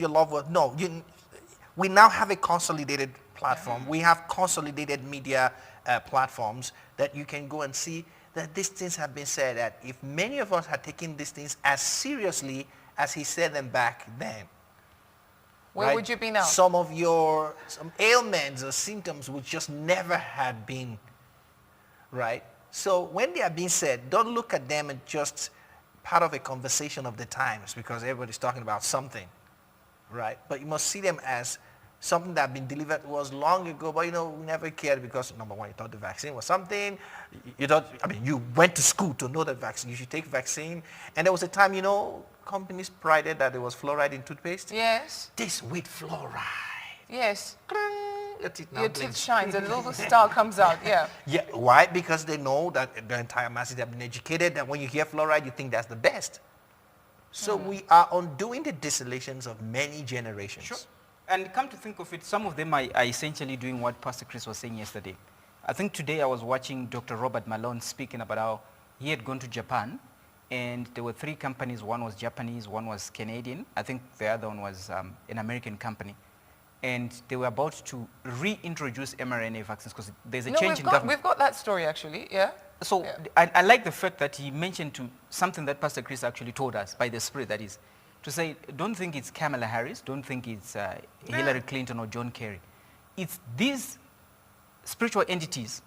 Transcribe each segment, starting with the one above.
your Loveworld. No, we now have a consolidated platform. We have consolidated media platforms that you can go and see that these things have been said, that if many of us had taken these things as seriously as he said them back then, where would you be now? Some ailments or symptoms would just never have been, right? So when they are being said, don't look at them as just part of a conversation of the times because everybody's talking about something, right? But you must see them as something that had been delivered was long ago, but we never cared because, number one, you thought the vaccine was something. You went to school to know that vaccine, you should take vaccine. And there was a time, companies prided that there was fluoride in toothpaste. Yes. This with fluoride. Yes. Your teeth shines and a little star comes out, yeah. Yeah, why? Because they know that the entire masses have been educated that when you hear fluoride, you think that's the best. So we are undoing the desolations of many generations. Sure. And come to think of it, some of them are essentially doing what Pastor Chris was saying yesterday. I think today I was watching Dr. Robert Malone speaking about how he had gone to Japan, and there were 3 companies. One was Japanese, one was Canadian. I think the other one was an American company. And they were about to reintroduce mRNA vaccines because there's a change in government. We've got that story actually, yeah. So yeah. I like the fact that he mentioned something that Pastor Chris actually told us by the Spirit, that is, to say, don't think it's Kamala Harris, don't think it's Hillary Clinton or John Kerry. It's these spiritual entities,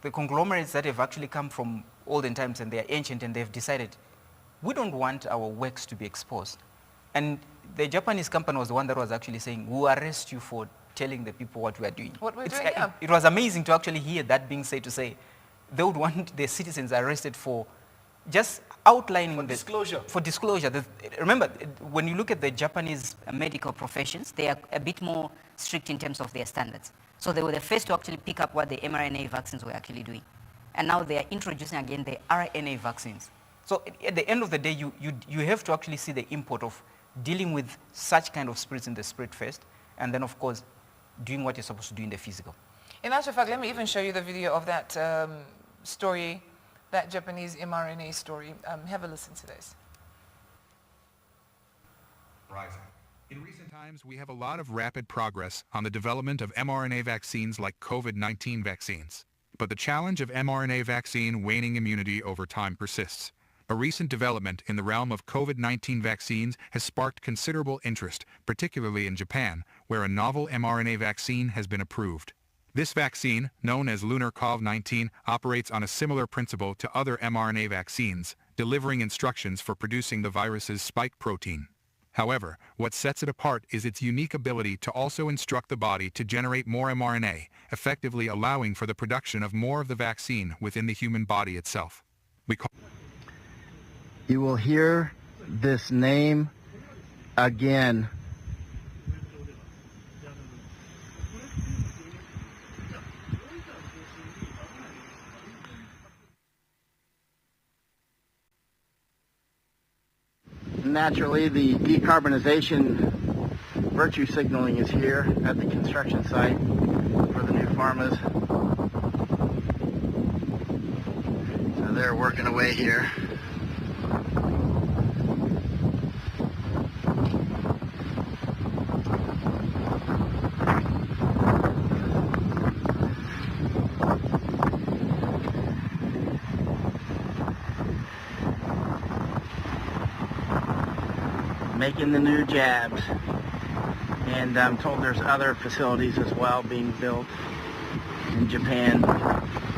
the conglomerates that have actually come from olden times and they are ancient and they've decided, we don't want our works to be exposed. And the Japanese company was the one that was actually saying, we'll arrest you for telling the people what we are doing. What we're doing, yeah. It was amazing to actually hear that being said, to say they would want their citizens arrested for just outlining for disclosure. Remember, when you look at the Japanese medical professions, they are a bit more strict in terms of their standards. So they were the first to actually pick up what the mRNA vaccines were actually doing. And now they are introducing again the RNA vaccines. So at the end of the day, you have to actually see the import of dealing with such kind of spirits in the spirit first, and then of course, doing what you're supposed to do in the physical. In actual fact, let me even show you the video of that story, that Japanese mRNA story. Have a listen to this. Rising. In recent times, we have a lot of rapid progress on the development of mRNA vaccines like COVID-19 vaccines. But the challenge of mRNA vaccine waning immunity over time persists. A recent development in the realm of COVID-19 vaccines has sparked considerable interest, particularly in Japan, where a novel mRNA vaccine has been approved. This vaccine, known as LunarCov-19, operates on a similar principle to other mRNA vaccines, delivering instructions for producing the virus's spike protein. However, what sets it apart is its unique ability to also instruct the body to generate more mRNA, effectively allowing for the production of more of the vaccine within the human body itself. You will hear this name again. Naturally, the decarbonization virtue signaling is here at the construction site for the new pharmas. So they're working away here. Making the new jabs, and I'm told there's other facilities as well being built in Japan,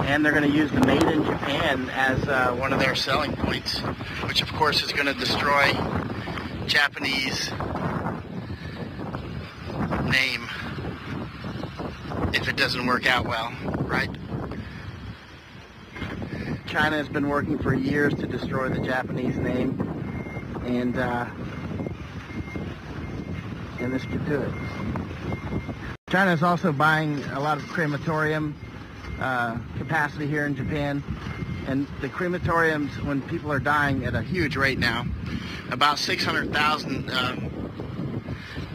and they're going to use the Made in Japan as one of their selling points, which of course is going to destroy Japanese name if it doesn't work out well, right? China has been working for years to destroy the Japanese name, and this could do it. China is also buying a lot of crematorium capacity here in Japan, and the crematoriums, when people are dying at a huge rate now, about 600,000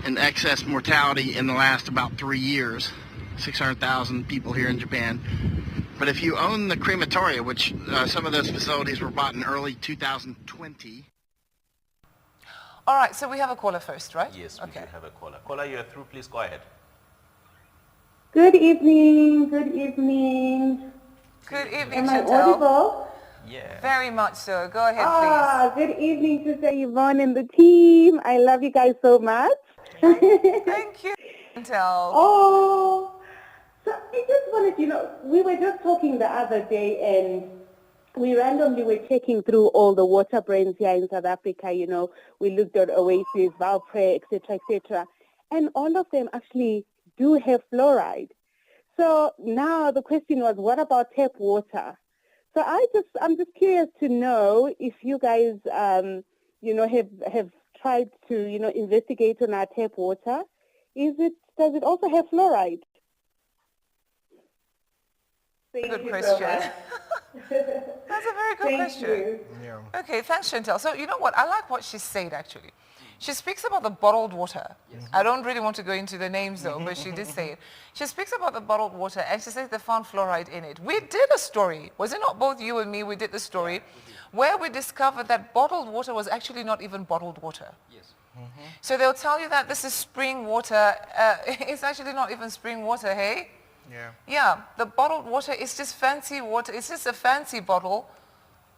in excess mortality in the last about 3 years, 600,000 people here in Japan. But if you own the crematoria, which some of those facilities were bought in early 2020, All right, so we have a caller first, right? Yes, we Okay. do have a caller. Caller, you're through. Please go ahead. Good evening. Good evening. Good evening, Am I Chantel. audible? Yeah. Very much so. Go ahead, please. Good evening, Sister Yvonne and the team. I love you guys so much. Thank you, Chantel. So I just wanted, we were just talking the other day and we randomly were checking through all the water brands here in South Africa. We looked at Oasis, Valpre, etc., etc. And all of them actually do have fluoride. So now the question was, what about tap water? So I'm just curious to know if you guys, have tried to, investigate on our tap water. Does it also have fluoride? Good question. That's a very good question. You. Yeah. Okay, thanks, Chantel. So you know what? I like what she said, actually. She speaks about the bottled water. I don't really want to go into the names, though, but she did say it. She speaks about the bottled water, and she says they found fluoride in it. We did a story. Was it not both you and me? We did the story where we discovered that bottled water was actually not even bottled water. Yes. So they'll tell you that this is spring water. It's actually not even spring water, hey? Yeah. Yeah, the bottled water is just fancy water. It's just a fancy bottle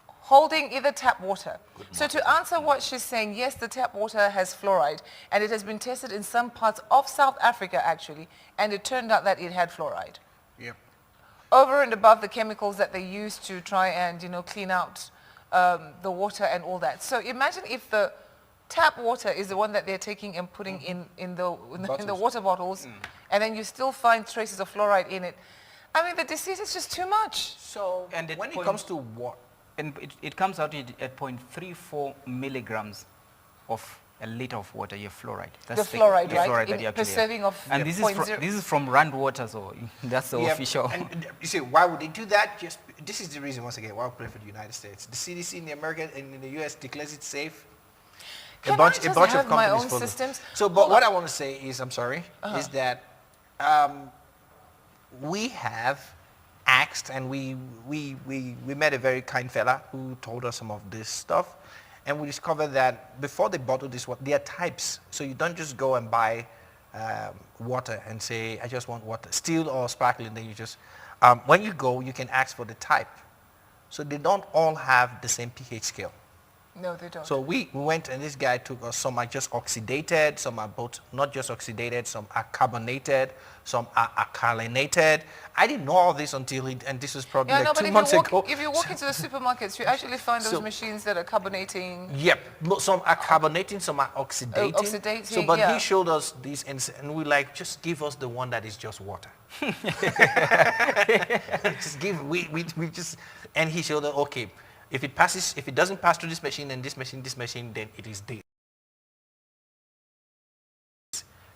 holding either tap water. So to answer what she's saying, yes, the tap water has fluoride, and it has been tested in some parts of South Africa, actually, and it turned out that it had fluoride. Yep. Over and above the chemicals that they use to try and, clean out the water and all that. So imagine if the tap water is the one that they're taking and putting in the water bottles, and then you still find traces of fluoride in it. I mean, the disease is just too much. So And at when it point- comes to what? And it comes out at 0.34 milligrams of a liter of water, you have fluoride. That's The fluoride, the right? fluoride In that you per actually serving have. of And .0. this is from Rand Water, so that's the Yeah, official. And you say, why would they do that? This is the reason, once again, why I pray for the United States. The CDC in the American and in the US declares it safe. Can I just have my own follow. systems? So, but what I want to say is, is that we have asked, and we met a very kind fella who told us some of this stuff, and we discovered that before they bottle this water, there are types. So you don't just go and buy water and say, I just want water, still or sparkling. Then you just, when you go, you can ask for the type. So they don't all have the same pH scale. No, they don't. So we went, and this guy took us, some are just oxidated, some are both not just oxidated, some are carbonated, some are alkalinated. I didn't know all this until and this was probably like 2 months ago. If you walk into the supermarkets, you actually find those machines that are carbonating. Yep, some are carbonating, some are oxidating. Oxidating, So, but yeah. he showed us these, and we like, just give us the one that is just water. Just give, we just, and he showed us, okay, if it doesn't pass through this machine and this machine, then it is this.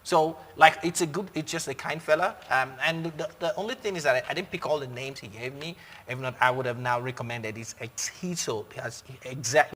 So, like, it's just a kind fella. And the only thing is that I didn't pick all the names he gave me. If not, I would have now recommended he has exactly